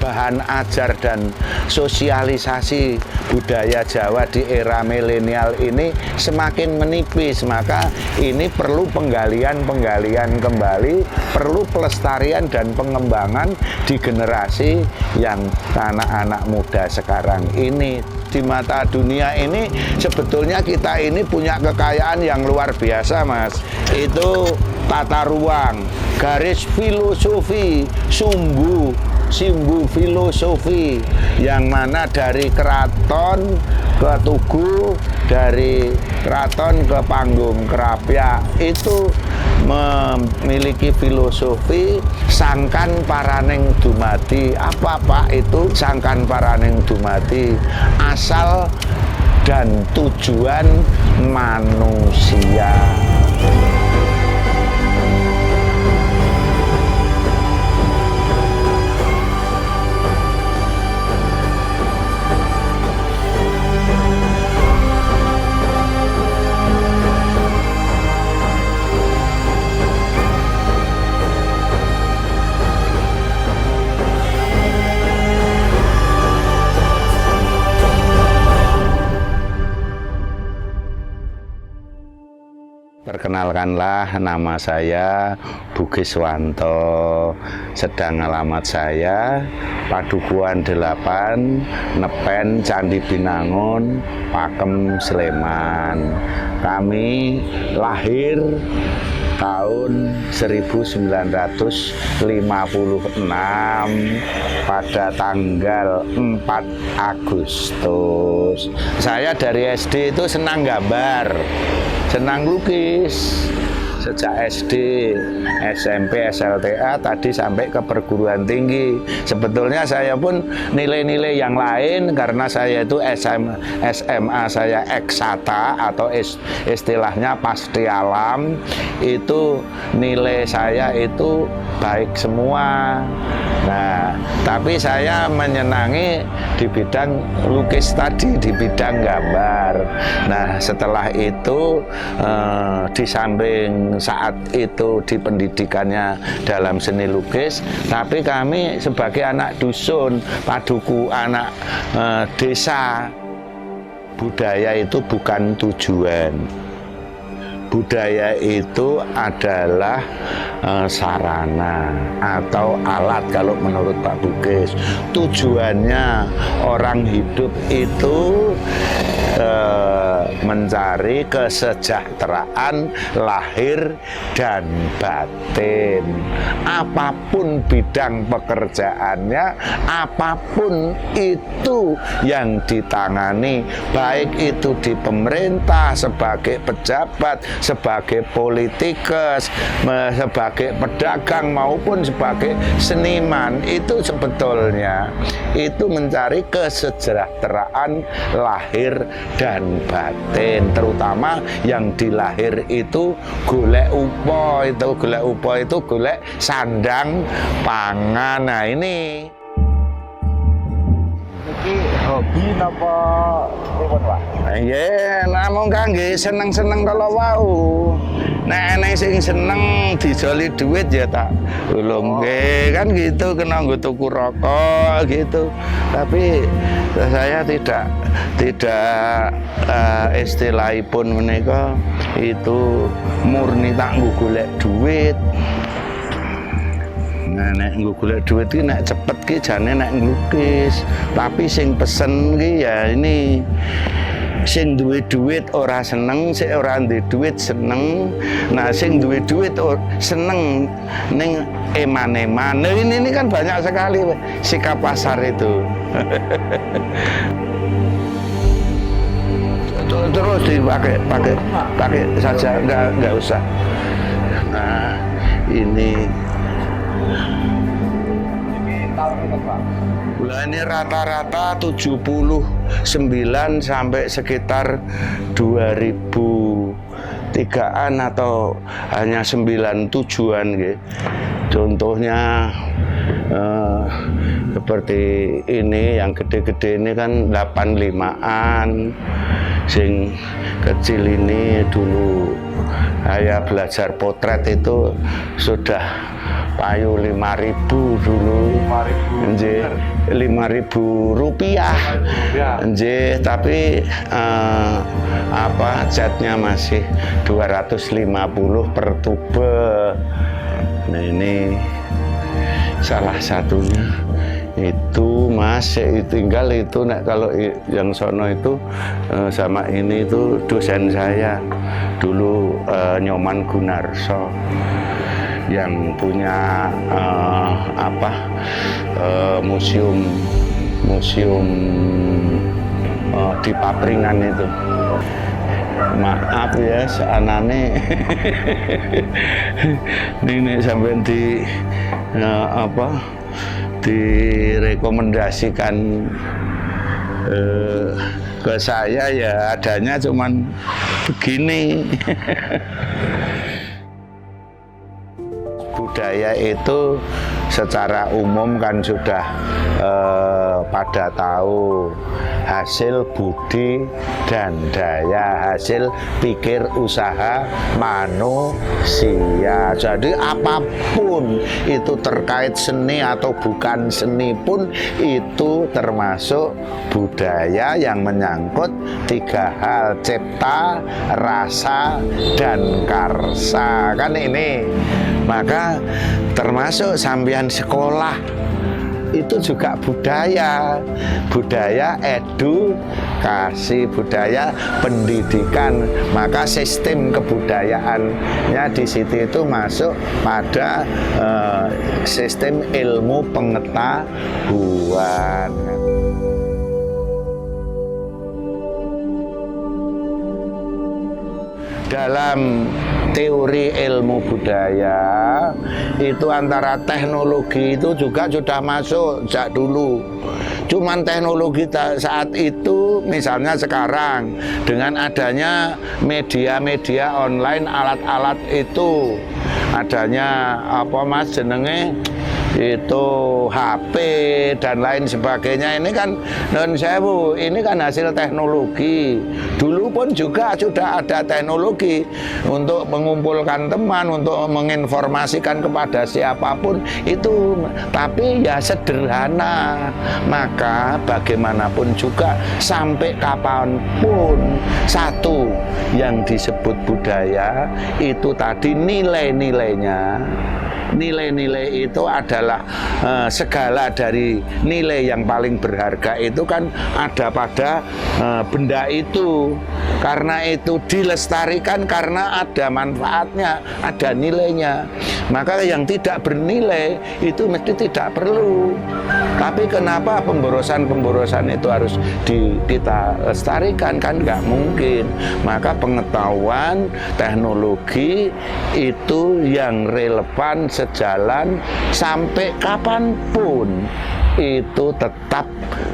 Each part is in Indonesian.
bahan ajar dan sosialisasi budaya Jawa di era milenial ini semakin menipis. Maka ini perlu penggalian kembali, perlu pelestarian dan pengembangan di generasi yang anak-anak muda sekarang ini. Di mata dunia ini sebetulnya kita ini punya kekayaan yang luar biasa, Mas. Itu tata ruang, garis filosofi, sumbu filosofi, yang mana dari keraton ke tugu, dari keraton ke panggung kerapia itu memiliki filosofi sangkan paraning dumadi. Apa Pak itu sangkan paraning dumadi? Asal dan tujuan manusia. Perkenalkanlah, nama saya Bugiswanto. Sedang alamat saya Padukuhan 8, Nepen, Candi Binangun, Pakem, Sleman. Kami lahir tahun 1956 pada tanggal 4 Agustus. Saya dari SD itu senang gambar, senang lukis. Sejak SD, SMP, SLTA, tadi sampai ke perguruan tinggi. Sebetulnya saya pun nilai-nilai yang lain, karena saya itu SMA saya eksata atau istilahnya pasti alam, itu nilai saya itu baik semua. Nah, tapi saya menyenangi di bidang lukis tadi, di bidang gambar. Nah, setelah itu di samping saat itu di pendidikannya dalam seni lukis, tapi kami sebagai anak dusun, paduku, anak desa, budaya itu bukan tujuan. Budaya itu adalah sarana atau alat kalau menurut Pak Bugis. Tujuannya orang hidup itu mencari kesejahteraan lahir dan batin. Apapun bidang pekerjaannya, apapun itu yang ditangani, baik itu di pemerintah, sebagai pejabat, sebagai politikus, sebagai pedagang maupun sebagai seniman, itu sebetulnya itu mencari kesejahteraan lahir dan batin. Terutama yang di lahir itu golek upo, itu golek sandang pangan. Nah ini hobi napa pripun Pak? Nggih, namung kangge seneng-seneng kala wau. Nek ana sing seneng dijoli duit ya tak ulung nggih, kan gitu, kena nggo tuku rokok gitu. Tapi saya tidak istilahipun menika itu murni tak nggo golek duit. Nah, nek nggo golek duit ki nek cepet ki jane nek nglukis. Tapi sing pesen ki ya ini sing duwe duit ora seneng, sing ora duwe duit seneng. Nah, sing duwe duit seneng ning eman-eman. Nah, ini kan banyak sekali sikap pasar itu. Terus dipakai saja, enggak usah. Nah, ini bulan ini rata-rata 79 sampai sekitar 2003-an atau hanya 97-an gitu. Contohnya seperti ini, yang gede-gede ini kan 85-an. Sing kecil ini dulu saya belajar potret itu sudah payu 5.000 dulu. 5.000. Nggih, 5.000 rupiah. Nggih, tapi catnya masih 250 per tube. Nah, ini salah satunya. Itu Mas, tinggal itu kalau yang sono itu sama ini itu dosen saya dulu, Nyoman Gunarso, yang punya museum di Papringan itu. Maaf ya, seanane ini sampai direkomendasikan ke saya, ya adanya cuman begini. Budaya itu secara umum kan sudah pada tahu, hasil budi dan daya, hasil pikir usaha manusia. Jadi apapun itu terkait seni atau bukan seni pun itu termasuk budaya yang menyangkut 3 hal: cipta, rasa, dan karsa. Kan ini, maka termasuk sampean sekolah itu juga budaya edukasi, budaya pendidikan. Maka sistem kebudayaannya di situ itu masuk pada sistem ilmu pengetahuan. Dalam teori ilmu budaya itu antara teknologi itu juga sudah masuk sejak dulu. Cuman teknologi saat itu, misalnya sekarang dengan adanya media-media online, alat-alat itu adanya jenenge itu HP dan lain sebagainya, ini kan non sewu, ini kan hasil teknologi. Dulu pun juga sudah ada teknologi untuk mengumpulkan teman, untuk menginformasikan kepada siapapun itu, tapi ya sederhana. Maka bagaimanapun juga sampai kapanpun, satu yang disebut budaya itu tadi nilai-nilainya. Nilai-nilai itu adalah segala dari nilai yang paling berharga itu kan ada pada benda itu. Karena itu dilestarikan karena ada manfaatnya, ada nilainya. Maka yang tidak bernilai itu mesti tidak perlu. Tapi kenapa pemborosan itu harus kita lestarikan? Kan nggak mungkin. Maka pengetahuan teknologi itu yang relevan, sejalan sampai kapanpun itu tetap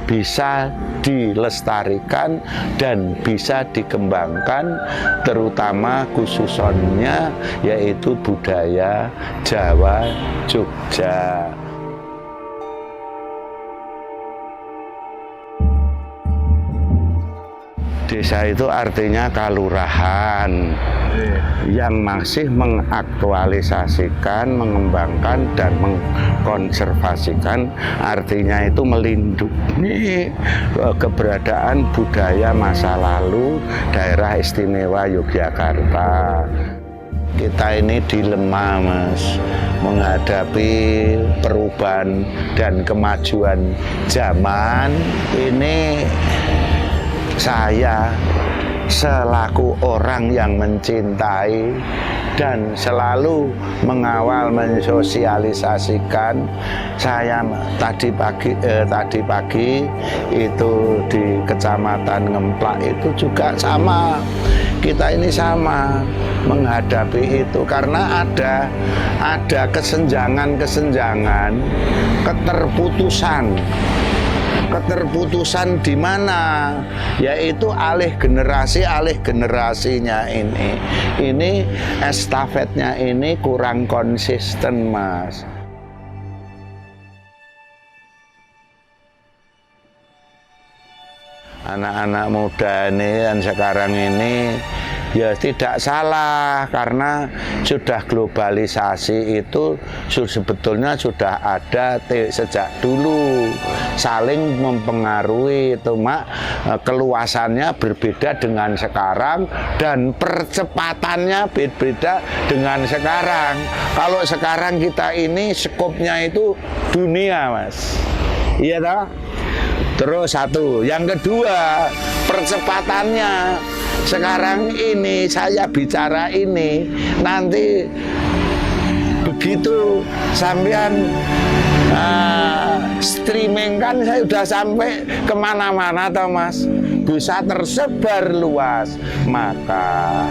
bisa dilestarikan dan bisa dikembangkan, terutama khususnya yaitu budaya Jawa Jogja. Desa itu artinya kalurahan yang masih mengaktualisasikan, mengembangkan, dan mengkonservasikan. Artinya itu melindungi keberadaan budaya masa lalu daerah istimewa Yogyakarta. Kita ini dilema, Mas, menghadapi perubahan dan kemajuan zaman ini. Saya selaku orang yang mencintai dan selalu mengawal, mensosialisasikan, saya tadi pagi itu di Kecamatan Ngemplak itu juga sama. Kita ini sama menghadapi itu karena ada kesenjangan, keterputusan di mana, yaitu alih generasinya ini estafetnya ini kurang konsisten, Mas. Anak-anak muda ini dan sekarang ini Ya tidak salah, karena sudah globalisasi itu sebetulnya sudah ada sejak dulu, saling mempengaruhi itu mak, keluasannya berbeda dengan sekarang dan percepatannya beda dengan sekarang. Kalau sekarang kita ini skopnya itu dunia, Mas. Iya toh? Terus satu, yang kedua percepatannya. Sekarang ini saya bicara ini, nanti begitu sampean streaming kan saya sudah sampai kemana-mana toh Mas, bisa tersebar luas. Maka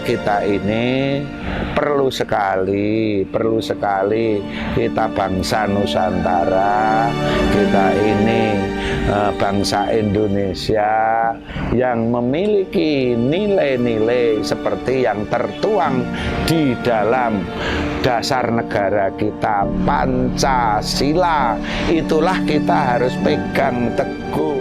kita ini perlu sekali kita bangsa Nusantara, kita ini bangsa Indonesia yang memiliki nilai-nilai seperti yang tertuang di dalam dasar negara kita, Pancasila. Itulah kita harus pegang teguh.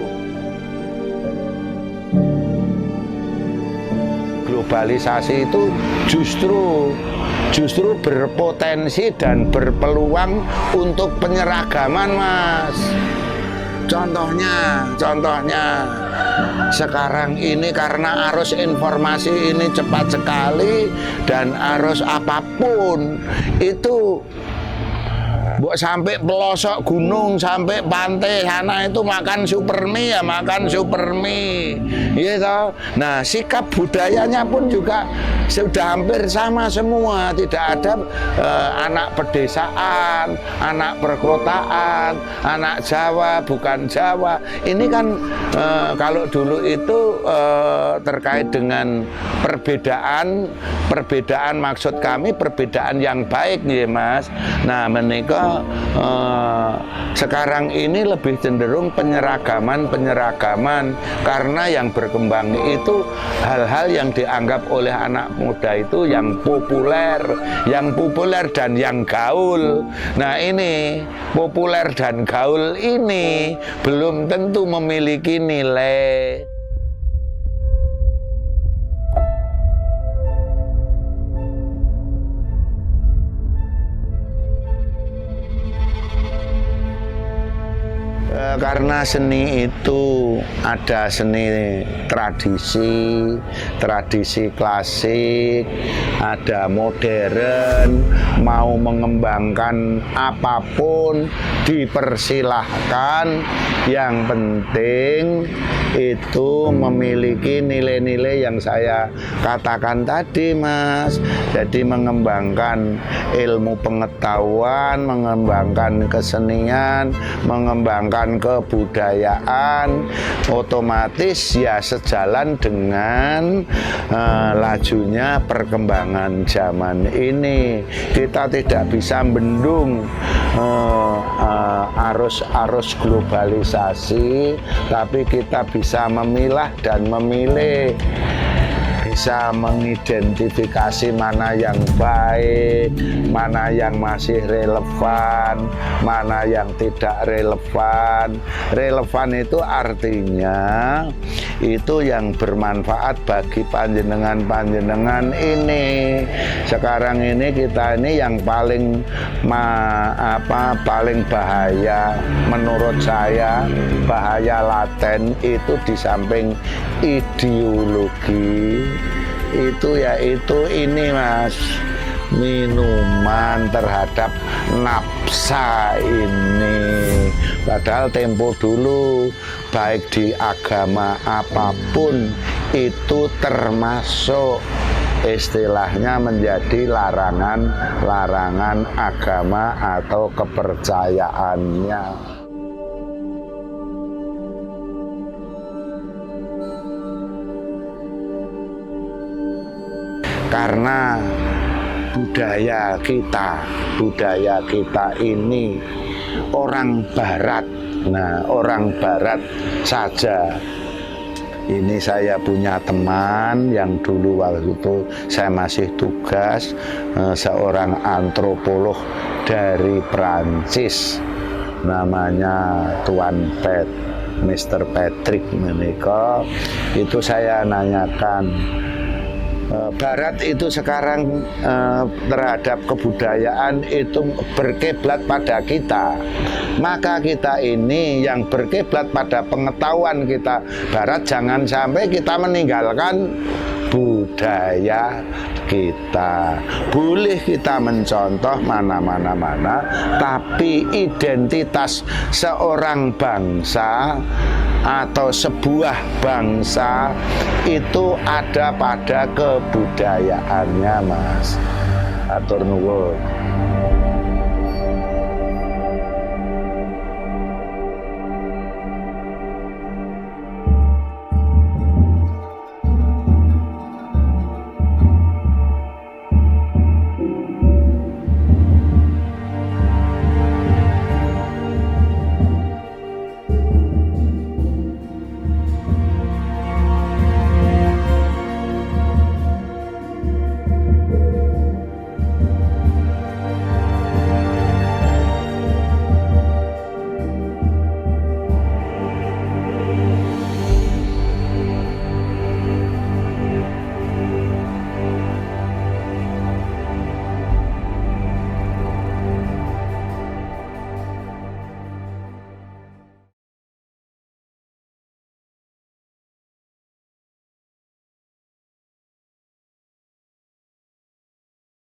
Globalisasi itu justru berpotensi dan berpeluang untuk penyeragaman, Mas. Contohnya sekarang ini karena arus informasi ini cepat sekali, dan arus apapun itu sampai pelosok gunung, sampai pantai sana itu makan supermie, ya makan supermie gitu. Nah, sikap budayanya pun juga sudah hampir sama semua. Tidak ada anak pedesaan, anak perkotaan, anak Jawa, bukan Jawa. Ini kan kalau dulu itu terkait dengan perbedaan maksud kami perbedaan yang baik nih Mas. Nah, menikah sekarang ini lebih cenderung penyeragaman karena yang berkembang itu hal-hal yang dianggap oleh anak muda itu yang populer dan yang gaul. Nah, ini populer dan gaul ini belum tentu memiliki nilai. Karena seni itu ada seni tradisi klasik, ada modern, mau mengembangkan apapun dipersilahkan. Yang penting itu memiliki nilai-nilai yang saya katakan tadi, Mas. Jadi mengembangkan ilmu pengetahuan, mengembangkan kesenian, mengembangkan kebudayaan, otomatis ya sejalan dengan lajunya perkembangan zaman ini. Kita tidak bisa bendung arus globalisasi, tapi kita bisa memilah dan memilih, bisa mengidentifikasi mana yang baik, mana yang masih relevan, mana yang tidak relevan. Relevan itu artinya itu yang bermanfaat bagi panjenengan ini. Sekarang ini kita ini yang paling bahaya menurut saya, bahaya laten itu di samping ideologi itu yaitu ini Mas, minuman terhadap nafsa ini. Padahal tempo dulu baik di agama apapun itu termasuk istilahnya menjadi larangan agama atau kepercayaannya. Karena budaya kita ini orang barat. Nah, orang barat saja. Ini saya punya teman yang dulu waktu itu saya masih tugas, seorang antropolog dari Prancis, namanya Tuan Pet. Mr. Patrick menika itu saya nanyakan, Barat itu sekarang terhadap kebudayaan itu berkiblat pada kita, maka kita ini yang berkiblat pada pengetahuan kita Barat, jangan sampai kita meninggalkan budaya kita. Boleh kita mencontoh mana, tapi identitas seorang bangsa atau sebuah bangsa itu ada pada kebudayaannya, Mas. Atur nuwun.